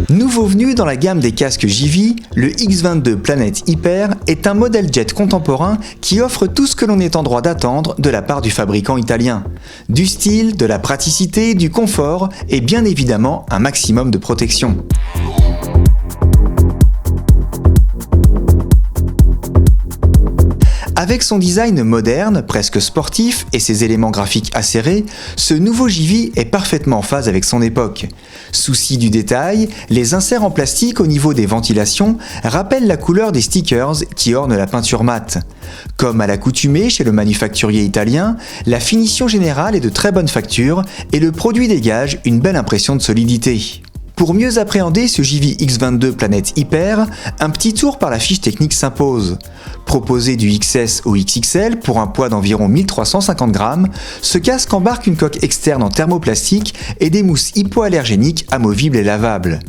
Nouveau venu dans la gamme des casques JV, le X22 Planet Hyper est un modèle jet contemporain qui offre tout ce que l'on est en droit d'attendre de la part du fabricant italien. Du style, de la praticité, du confort et bien évidemment un maximum de protection. Avec son design moderne, presque sportif, et ses éléments graphiques acérés, ce nouveau JV est parfaitement en phase avec son époque. Souci du détail, les inserts en plastique au niveau des ventilations rappellent la couleur des stickers qui ornent la peinture mate. Comme à l'accoutumée chez le manufacturier italien, la finition générale est de très bonne facture et le produit dégage une belle impression de solidité. Pour mieux appréhender ce JV X22 Planet Hyper, un petit tour par la fiche technique s'impose. Proposé du XS au XXL pour un poids d'environ 1350 grammes, ce casque embarque une coque externe en thermoplastique et des mousses hypoallergéniques amovibles et lavables.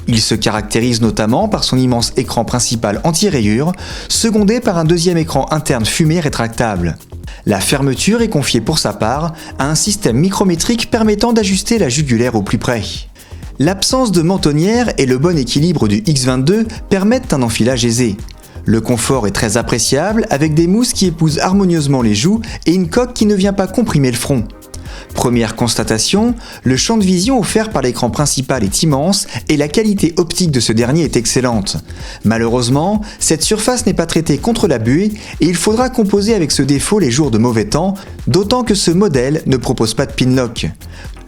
Il se caractérise notamment par son immense écran principal anti-rayures, secondé par un deuxième écran interne fumé rétractable. La fermeture est confiée pour sa part à un système micrométrique permettant d'ajuster la jugulaire au plus près. L'absence de mentonnière et le bon équilibre du X22 permettent un enfilage aisé. Le confort est très appréciable avec des mousses qui épousent harmonieusement les joues et une coque qui ne vient pas comprimer le front. Première constatation, le champ de vision offert par l'écran principal est immense et la qualité optique de ce dernier est excellente. Malheureusement, cette surface n'est pas traitée contre la buée et il faudra composer avec ce défaut les jours de mauvais temps, d'autant que ce modèle ne propose pas de pinlock.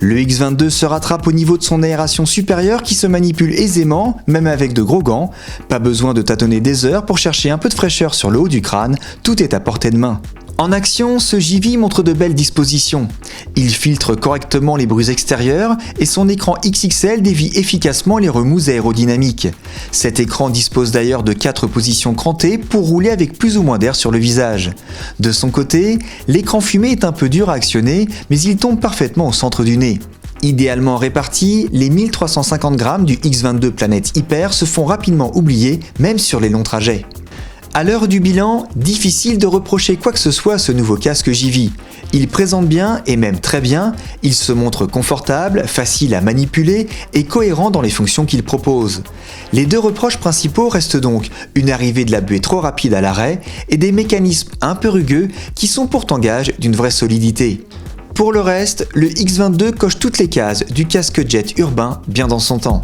Le X22 se rattrape au niveau de son aération supérieure qui se manipule aisément, même avec de gros gants. Pas besoin de tâtonner des heures pour chercher un peu de fraîcheur sur le haut du crâne, tout est à portée de main. En action, ce JV montre de belles dispositions. Il filtre correctement les bruits extérieurs et son écran XXL dévie efficacement les remous aérodynamiques. Cet écran dispose d'ailleurs de 4 positions crantées pour rouler avec plus ou moins d'air sur le visage. De son côté, l'écran fumé est un peu dur à actionner, mais il tombe parfaitement au centre du nez. Idéalement répartis, les 1350 grammes du X22 Planet Hyper se font rapidement oublier, même sur les longs trajets. À l'heure du bilan, difficile de reprocher quoi que ce soit à ce nouveau casque JV. Il présente bien et même très bien, il se montre confortable, facile à manipuler et cohérent dans les fonctions qu'il propose. Les deux reproches principaux restent donc une arrivée de la buée trop rapide à l'arrêt et des mécanismes un peu rugueux qui sont pourtant gages d'une vraie solidité. Pour le reste, le X22 coche toutes les cases du casque jet urbain bien dans son temps.